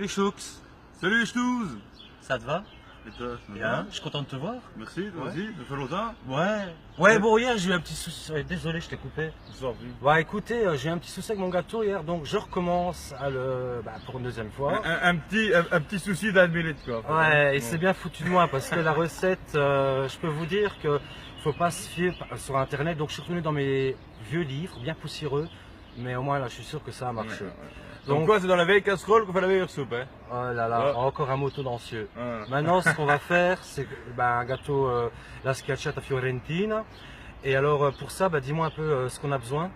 les chouks. Salut les ch'tous. Ça te va? Et toi, Bien, je suis content de te voir. Merci, toi Ouais. aussi, ça fait longtemps. Ouais, bon, hier j'ai eu un petit souci. Désolé, je t'ai coupé. Bonsoir, oui. Bah écoutez, j'ai eu un petit souci avec mon gâteau hier, donc je recommence pour une deuxième fois. Un petit souci d'admélite, quoi. Ouais, et c'est bien foutu de moi parce que la recette, je peux vous dire que faut pas se fier sur internet. Donc je suis retourné dans mes vieux livres, bien poussiéreux, mais au moins là je suis sûr que ça a marché. Donc quoi, c'est dans la vieille casserole qu'on fait la meilleure soupe, hein? Oh là là, Ouais. encore un mot tendancieux. Ouais. Maintenant, ce qu'on va faire, c'est un gâteau la schiacciata fiorentina. Et alors pour ça, dis-moi un peu ce qu'on a besoin.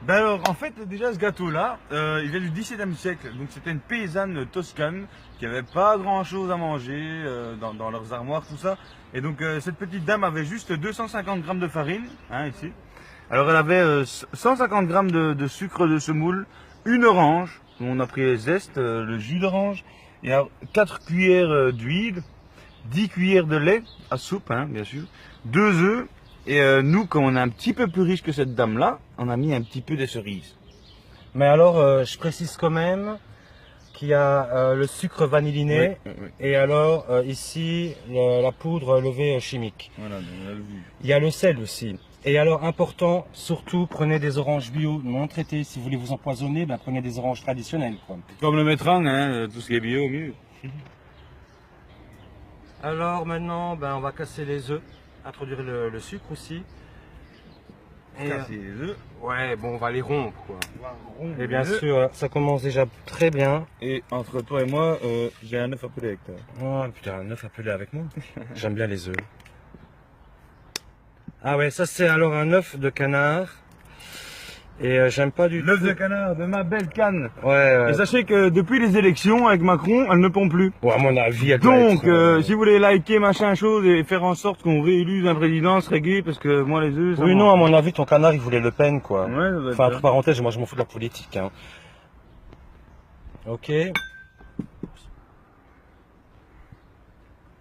Ben alors, en fait, déjà ce gâteau-là, il vient du XVIIe siècle. Donc c'était une paysanne toscane qui avait pas grand-chose à manger dans leurs armoires, tout ça. Et donc cette petite dame avait juste 250 grammes de farine, hein, ici. Alors elle avait 150 grammes de sucre de semoule, une orange. On a pris les zestes, le jus d'orange. Et alors 4 cuillères d'huile, 10 cuillères de lait à soupe, hein, bien sûr, 2 œufs. Et nous, comme on est un petit peu plus riche que cette dame-là, on a mis un petit peu de cerises. Mais alors, je précise quand même qu'il y a le sucre vanilliné Oui. et alors ici la poudre levée chimique. Voilà, donc on a le vu. Il y a le sel aussi. Et alors important, surtout prenez des oranges bio non traitées. Si vous voulez vous empoisonner, prenez des oranges traditionnelles, quoi. Comme le métran, hein, tout ce qui est bio, mieux. Alors maintenant, on va casser les œufs, introduire le sucre aussi. Et, Casser les œufs. ouais, bon, on va les rompre, quoi. Et Et bien sûr, ça commence déjà très bien. Et entre toi et moi, j'ai un œuf à pelé avec toi. Oh putain, un œuf à peler avec moi. J'aime bien les œufs. Ah ouais, ça c'est alors un œuf de canard. Et j'aime pas du L'œuf tout. de canard de ma belle canne. Ouais. Et sachez que depuis les élections avec Macron, elle ne pond plus. Bon, à mon avis, elle doit Donc, être, si vous voulez liker machin chose et faire en sorte qu'on rééluse un président, ce serait gay, parce que moi les œufs, ça Oui, m'en- non, à mon avis, ton canard, il voulait Le Pen, quoi. Ouais, ça doit être Enfin, ça. entre parenthèses, moi je m'en fous de la politique. Hein. Ok.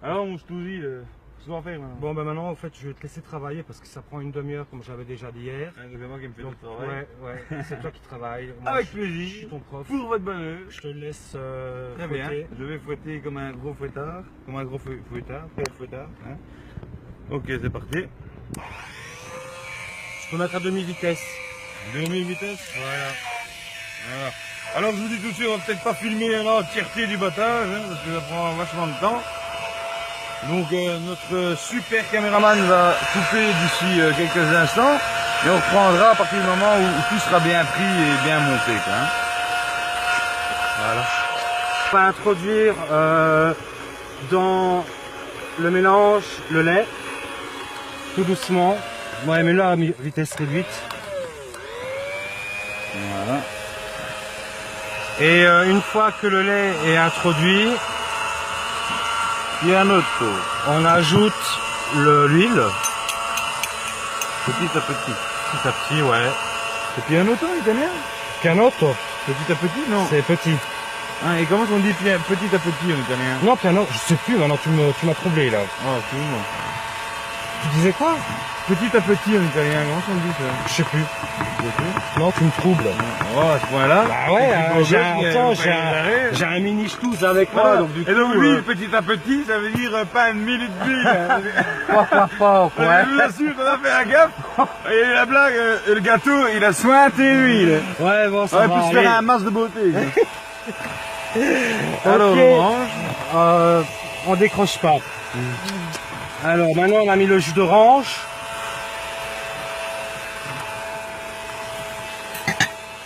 Alors mon stouzi, qu'est-ce qu'on va faire maintenant? Bon, maintenant, en fait, je vais te laisser travailler parce que ça prend une demi-heure, comme j'avais déjà dit hier. Hein, c'est moi qui me fais Donc, tout le travail. ouais, c'est toi qui travailles. Moi, Avec je suis plaisir, ton prof. pour votre bonheur. Je te laisse Très bien, fouetter. je vais fouetter comme un gros fouettard, fouettard, hein. Ok, c'est parti. Je peux mettre à demi-vitesse. Demi-vitesse. Voilà. Alors je vous dis tout de suite, on va peut-être pas filmer l'entièreté du battage, hein, parce que ça prend vachement de temps. Donc notre super caméraman va couper d'ici quelques instants, et on reprendra à partir du moment où tout sera bien pris et bien monté, quoi, hein. Voilà. On va introduire dans le mélange le lait, tout doucement. Ouais, mais là à vitesse réduite. Voilà. Et une fois que le lait est introduit, Pianotto, on ajoute l'huile, petit à petit. petit à petit, ouais. C'est pianotto en italien? Pianotto, Petit à petit, non? c'est petit. Hein, et comment on dit petit à petit en italien? Non, piano, je sais plus, maintenant tu m'as troublé là. Oh, excuse-moi. Tu disais quoi? Petit à petit en italien, comment on dit ça? Je sais plus. Non, tu me troubles. Oh, à ce point-là. Bah ouais, j'ai j'ai un mini ch'touze avec moi, Voilà. donc du coup... Et donc lui, petit à petit, ça veut dire pas une minute de vie. fort, ouais. Je vous assure qu'on a fait un gaffe. Et la blague, le gâteau, il a sointé lui. Ouais, bon, On ça aurait va pu se aller. faire un masse de beauté. Ok. Alors, on mange. On décroche pas. Alors, maintenant, on a mis le jus d'orange.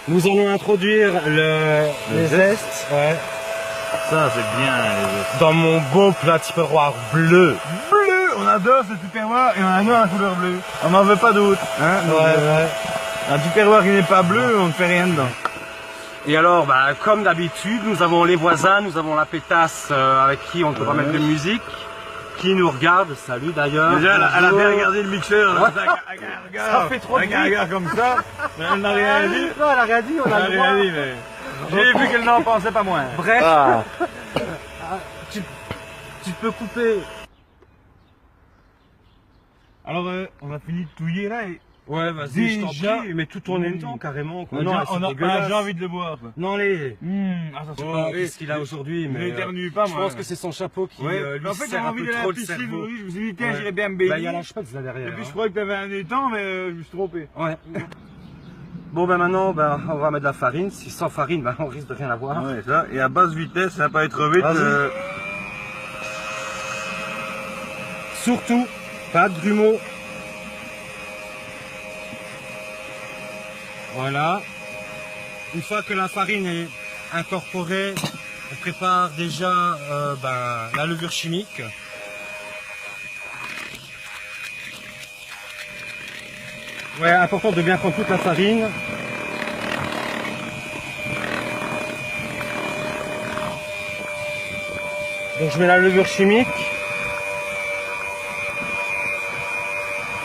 Nous allons introduire les zestes. Ouais. Ça, c'est bien. Les Dans mon beau plat tupperware bleu. bleu, on adore ce tupperware et on adore la couleur bleue. On n'en veut pas d'autre. Hein, donc, Ouais. un tupperware qui n'est pas bleu, on ne fait rien dedans. Et alors, comme d'habitude, nous avons les voisins, nous avons la pétasse avec qui on ne peut pas mettre de musique, qui nous regarde. Salut d'ailleurs. Déjà, elle a Bonjour. bien regardé le mixeur. Là, Ça fait trop de un regard comme ça. Mais elle n'a rien dit. Non, elle a rien dit, on Elle a n'a le droit. rien dit, mais j'ai vu qu'elle n'en pensait pas moins. Bref, Ah. tu peux couper. Alors, on a fini de touiller là et Ouais, vas-y, je t'en Déjà. prie, mais tout en même temps, carrément. Quoi. Non, c'est on a dégueulasse. j'ai envie de le boire. Quoi. Non, les. Ah, ça Je sais pas ce qu'il a aujourd'hui, Je mais n'éternue pas, je moi. pense que c'est son chapeau qui Ouais, lui en fait, sert j'avais un envie peu d'aller à trop la le piscine, cerveau. oui, je me suis dit, tiens, Ouais. j'irais bien me Bah, il y a baigner. la Spetz là derrière. Et puis hein. je croyais que t'avais un étang, mais je me suis trompé. Ouais. Bon, ben maintenant, on va mettre de la farine. Si sans farine, ben, on risque de rien avoir. Ouais, ça, et à basse vitesse, ça va pas être vite. Vas-y. Surtout, pas de grumeaux. Voilà. Une fois que la farine est incorporée, on prépare déjà la levure chimique. Ouais, important de bien prendre toute la farine. Donc je mets la levure chimique.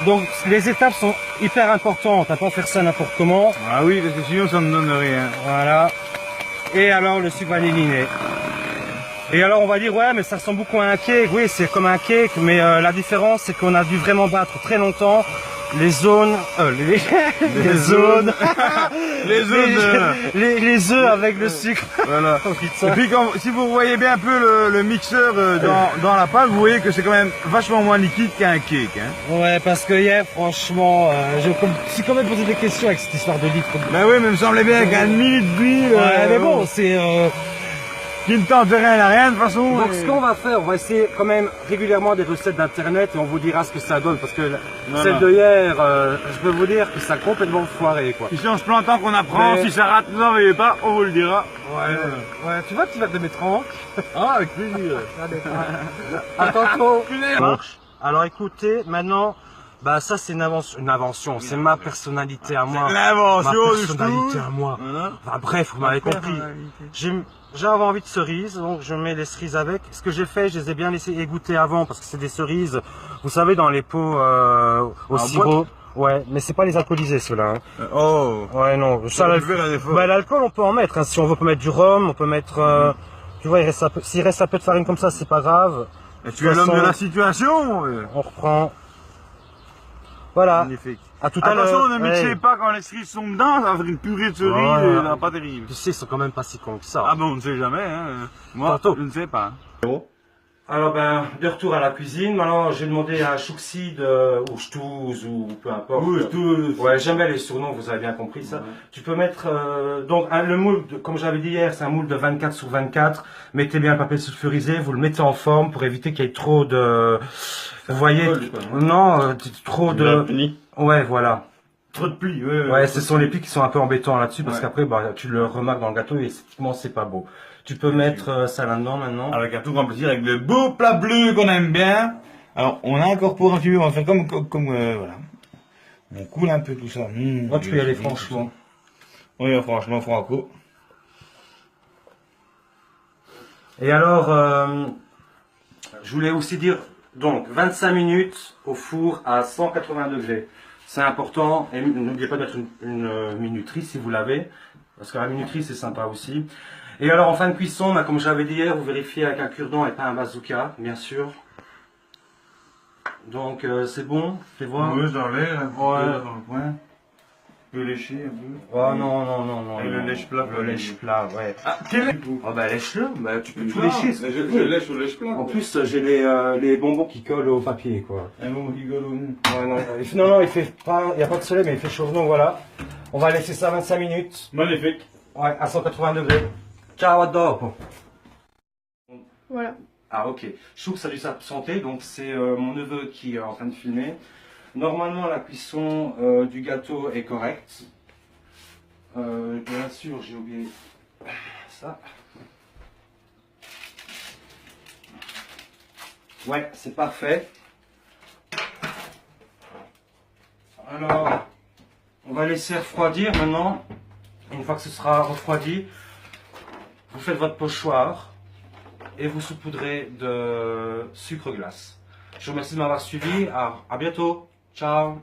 Donc les étapes sont hyper importantes, à pas faire ça n'importe comment. Ah oui, parce que sinon ça ne donne rien. Voilà. Et alors le sucre vanilliné. Et alors on va dire ouais mais ça ressemble beaucoup à un cake. Oui c'est comme un cake mais la différence c'est qu'on a dû vraiment battre très longtemps les zones, les zones, les œufs avec le sucre. Voilà. Oh, putain. Et puis si vous voyez bien un peu le mixeur dans la pâte, vous voyez que c'est quand même vachement moins liquide qu'un cake. Hein. Ouais parce que hier franchement je me suis quand même posé des questions avec cette histoire de litre. Bah oui, mais il me semblait bien qu'un minute d'huile. Ouais mais bon c'est qui ne tente rien à rien de toute façon. donc ce qu'on va faire, on va essayer quand même régulièrement des recettes d'internet et on vous dira ce que ça donne parce que celle de hier, je peux vous dire que ça a complètement foiré quoi. Ici on se plante tant qu'on apprend, Mais- si ça rate, ne vous en veuillez pas, on vous le dira. Ouais, tu vois, tu vas te mettre en Ah, avec plaisir. À tantôt. Bon. Alors écoutez, maintenant, bah ça c'est une invention, c'est ma personnalité à moi. L'invention Ma du personnalité tout. à moi. Voilà. Enfin bref, vous m'avez compris. J'avais envie de cerises, donc je mets les cerises avec. Ce que j'ai fait, je les ai bien laissées égoutter avant parce que c'est des cerises, vous savez, dans les pots au sirop. Ouais, mais c'est pas les alcoolisés ceux-là. Hein. Oh. Ouais, non. Ça, Tu fais la défaut. bah, l'alcool, on peut en mettre. Hein. Si on veut, on peut mettre du rhum, on peut mettre. Tu vois, s'il reste un peu de farine comme ça, c'est pas grave. Et tu es l'homme de la situation. On reprend. Voilà. Magnifique. À tout à l'heure. Attention, ne mixez Ouais. pas quand les cerises sont dedans, ça va faire une purée de cerises, Ouais. et ça va pas terrible. Tu sais, ils sont quand même pas si cons que ça. Ah bon, on ne sait jamais. Hein. Moi, Tantôt. je ne sais pas. Alors ben, de retour à la cuisine. Maintenant, j'ai demandé à Chouxide ou Ch'touz ou peu importe. Oui, tout. Ouais, j'aime bien les surnoms, vous avez bien compris ça. Ouais. Tu peux mettre donc le moule, comme j'avais dit hier, c'est un moule de 24 sur 24. Mettez bien le papier sulfurisé, vous le mettez en forme pour éviter qu'il y ait trop de. Vous voyez, colle, quoi. non, trop de. Ouais, voilà. Trop de plis. Ouais, ce sont les plis qui sont un peu embêtants là-dessus parce Ouais. qu'après, bah, tu le remarques dans le gâteau et esthétiquement, c'est pas beau. Tu peux mettre ça là-dedans maintenant. Avec un tout grand plaisir, avec le beau plat bleu qu'on aime bien. Alors, on incorpore un petit peu, on va faire comme voilà. On coule un peu tout ça. Moi, tu peux y aller franchement. Oui, franchement, franco. Et alors, je voulais aussi dire, donc 25 minutes au four à 180 degrés. C'est important, et n'oubliez pas de mettre une minuterie si vous l'avez, parce que la minuterie c'est sympa aussi. Et alors en fin de cuisson, bah, comme j'avais dit hier, vous vérifiez avec un cure-dent et pas un bazooka, bien sûr. Donc c'est bon, fais voir. Oui, dans l'air, un petit Ouais. peu dans le coin. Tu peux lécher un peu. Oh non, non, non, non. Et le non. lèche-plat, Le lèche-plat, ouais. Ah, quel est Oh bah lèche-le, bah, tu peux tout Non, lécher. mais je lèche au lèche-plat. En plus, j'ai les bonbons qui collent au papier, quoi. Un bon rigolo. Ouais, non, non, il fait pas, il n'y a pas de soleil, mais il fait chaud. Donc voilà, on va laisser ça 25 minutes. Magnifique. Ouais, à 180 degrés. Ciao, à dopo. Voilà. Ah ok, Chouk, ça a dû s'absenter, donc c'est mon neveu qui est en train de filmer. Normalement, la cuisson du gâteau est correcte. Bien sûr, j'ai oublié ça. Ouais, c'est parfait. Alors, on va laisser refroidir maintenant. Une fois que ce sera refroidi, vous faites votre pochoir et vous saupoudrez de sucre glace. Je vous remercie de m'avoir suivi. À bientôt. Ciao.